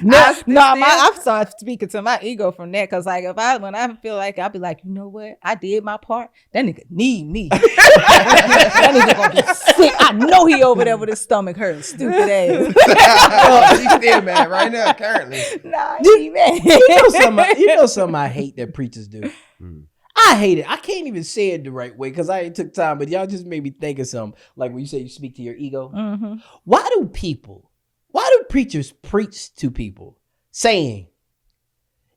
I've started speaking to my ego from that because, like, when I feel like I'll be like, you know what, I did my part. That nigga need me. That nigga gonna be sick. I know he over there with his stomach hurting, stupid ass. He's still mad right now, currently. Nah, he mad. You know something I hate that preachers do. I hate it. I can't even say it the right way because I ain't took time, but y'all just made me think of something. Like when you say you speak to your ego. Mm-hmm. Why do preachers preach to people saying,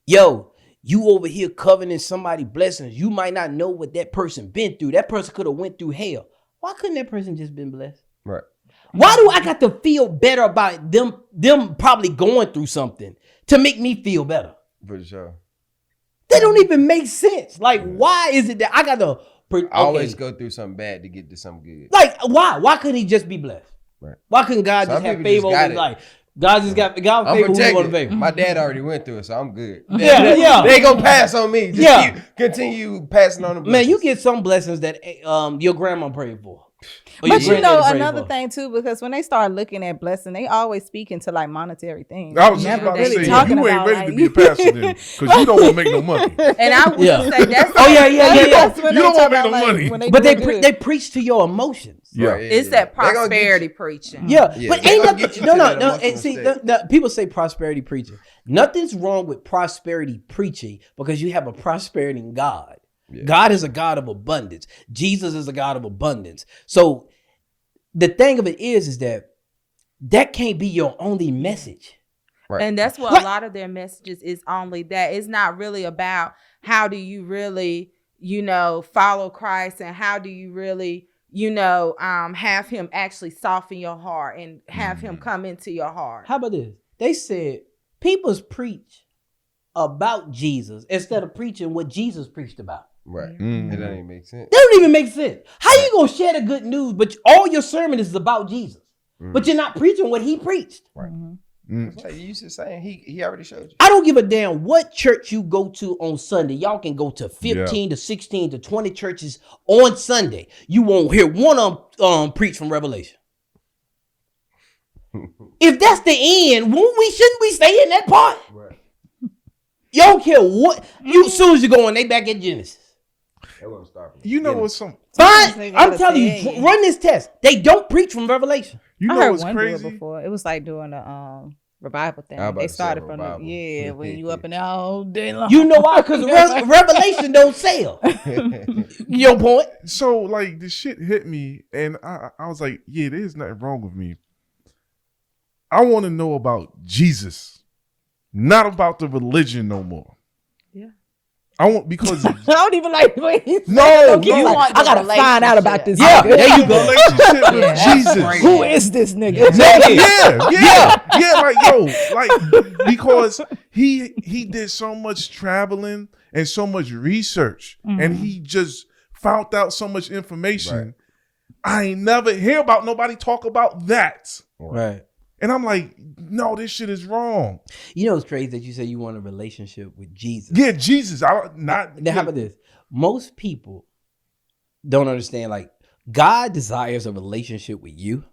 yo, you over here coveting somebody's blessings. You might not know what that person been through. That person could have went through hell. Why couldn't that person just been blessed? Right. Why do I got to feel better about them probably going through something to make me feel better? For sure. That don't even make sense. Like, why is it that I got to always go through something bad to get to something good? Like, why? Why couldn't he just be blessed? Right. Why couldn't God just have favor over his life? God just got favor who want to favor. My dad already went through it, so I'm good. Yeah. They ain't gonna pass on me. Just continue passing on the blessings. Man, you get some blessings that your grandma prayed for. But you know another thing too, because when they start looking at blessing, they always speak into like monetary things. I was just about to say, you ain't ready to be a pastor then, because you don't want to make no money. And I would say that's you don't want to make no money. But they preach to your emotions. Yeah, it's that prosperity preaching. Yeah, but ain't nothing. No. And see, people say prosperity preaching. Nothing's wrong with prosperity preaching because you have a prosperity in God. Yeah. God is a God of abundance. Jesus is a God of abundance. So the thing of it is that can't be your only message. Right. And that's what a lot of their messages is only that. It's not really about how do you really, follow Christ and how do you really, have him actually soften your heart and have him come into your heart. How about this? They said people's preach about Jesus instead of preaching what Jesus preached about. Right. Mm-hmm. It doesn't even make sense. That don't even make sense. How you gonna share the good news, but all your sermon is about Jesus, but you're not preaching what he preached? Right. You just saying he already showed you. I don't give a damn what church you go to on Sunday. Y'all can go to 15 to 16 to 20 churches on Sunday. You won't hear one of them preach from Revelation. If that's the end, shouldn't we stay in that part? Right. You don't care what. As soon as you go in, they back at Genesis. You know what's some? Fine, I'm telling you, run this test. They don't preach from Revelation. You know what's crazy? Before. It was like doing a revival thing. They started from when you up in there all day long. You know why? Because Revelation don't sell. Your point. So like the shit hit me, and I was like, yeah, there's nothing wrong with me. I want to know about Jesus, not about the religion no more. I want because I don't even like the way he no. I gotta find out about this. Yeah, nigga. there you go. Relationship with Jesus. Who is this nigga? Like because he did so much traveling and so much research, and he just found out so much information. Right. I ain't never hear about nobody talk about that. Right. And I'm like, no, this shit is wrong. You know, it's crazy that you say you want a relationship with Jesus. Yeah, Jesus. How about this? Most people don't understand, like, God desires a relationship with you,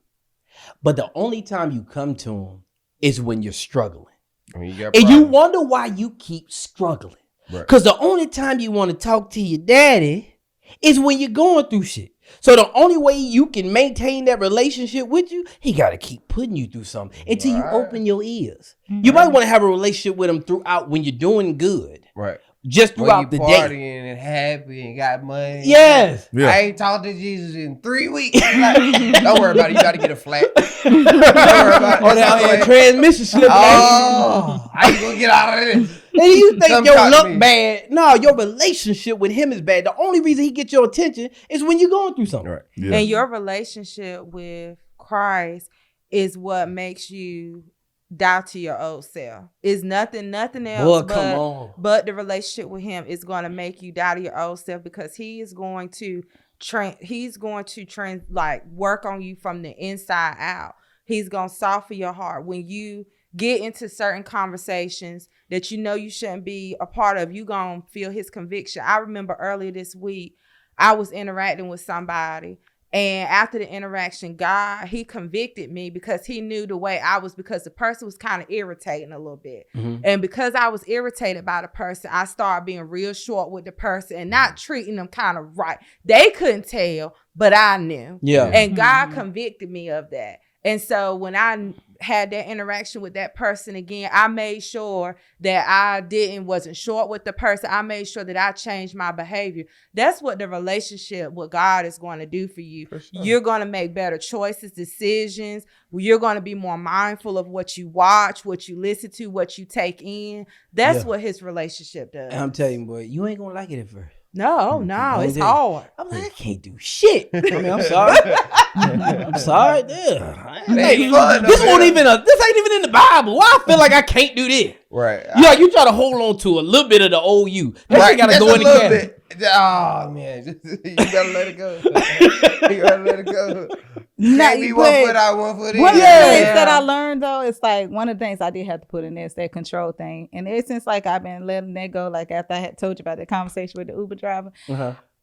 but the only time you come to him is when you're struggling. And you wonder why you keep struggling. Because the only time you want to talk to your daddy is when you're going through shit. So the only way you can maintain that relationship with you, he got to keep putting you through something until you open your ears. You might want to have a relationship with him throughout when you're doing good. Right. Just throughout the day. Partying and happy and got money. Yes. Yeah. I ain't talked to Jesus in 3 weeks. Like, don't worry about it. You got to get a flat. Don't worry about it. That transmission slip. Oh, how you going to get out of this? And you think your luck bad. No, your relationship with him is bad. The only reason he gets your attention is when you're going through something. Right. Yeah. And your relationship with Christ is what makes you die to your old self. It's nothing else. But the relationship with him is going to make you die to your old self because he is going to work on you from the inside out. He's going to soften your heart. When you get into certain conversations that you know you shouldn't be a part of, you gonna feel his conviction. I remember earlier this week, I was interacting with somebody And after the interaction, God, he convicted me because he knew the way I was, because the person was kind of irritating a little bit. Mhm. And because I was irritated by the person, I started being real short with the person and not treating them kind of right. They couldn't tell, but I knew. Yeah. And God convicted me of that. And so when I had that interaction with that person again, I made sure that I wasn't short with the person. I made sure that I changed my behavior. That's what the relationship with God is going to do for you. For sure. You're going to make better choices, decisions. You're going to be more mindful of what you watch, what you listen to, what you take in. That's what his relationship does. And I'm telling you, boy, you ain't gonna like it at first. No, it's hard. I'm like, I can't do shit. I mean, I'm sorry. I'm sorry. Yeah. ain't fun, This though, won't man. even this ain't even in the Bible. Why I feel like I can't do this? Right. Yeah, you try to hold on to a little bit of the old you. That Right. shit gotta Just go a in the little can. bit. Oh man, you gotta let it go. You gotta let it go. Can't be 1 foot out, 1 foot in. One of the Yeah. things that I learned though, it's like one of the things I did have to put in there is that control thing. And ever since like I've been letting that go, like after I had told you about the conversation with the Uber driver,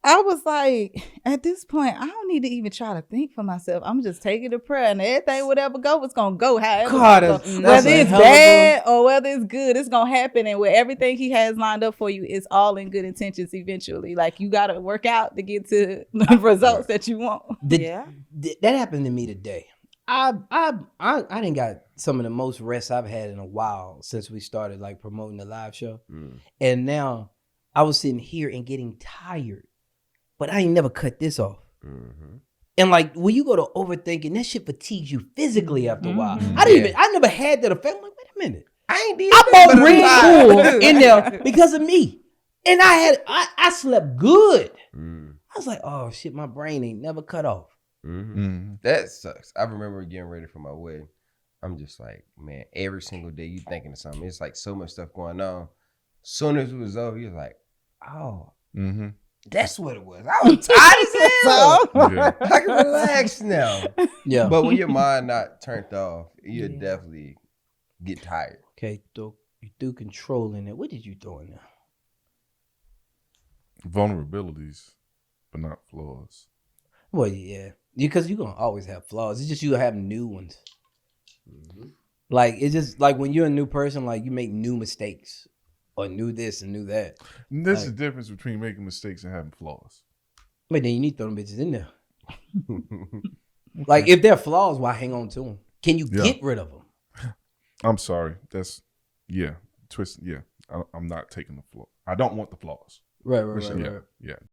I was like, at this point, I don't need to even try to think for myself. I'm just taking the prayer, and everything, whatever go, it's gonna go. However, God, it's that's go. Whether a it's hell of a- bad or whether it's good, it's gonna happen. And with everything He has lined up for you, it's all in good intentions. Eventually, like you gotta work out to get to the results that you want. That happened to me today. I didn't got some of the most rest I've had in a while since we started like promoting the live show. And now I was sitting here and getting tired, but I ain't never cut this off. And like when you go to overthinking, that shit fatigues you physically after a while. I never had that effect. I'm like, wait a minute. I bought Red Bull in there because of me. And I slept good. I was like, oh shit, my brain ain't never cut off. That sucks. I remember getting ready for my wedding. I'm just like, man, every single day you thinking of something. It's like so much stuff going on. Soon as it was over, you're like, oh, that's what it was. I was tired as hell. I can relax now. Yeah. But when your mind not turned off, you definitely get tired. Okay, you threw controlling it. What did you throw in there? Vulnerabilities, but not flaws. Well, yeah. Because you're going to always have flaws. It's just you have new ones. Like, it's just like when you're a new person, like you make new mistakes or new this and new that. And there's a difference between making mistakes and having flaws. But then you need to throw them bitches in there. Like, if they're flaws, why hang on to them? Can you get rid of them? I'm sorry. That's, twist. Yeah. I'm not taking the flaw. I don't want the flaws. Right. Yeah.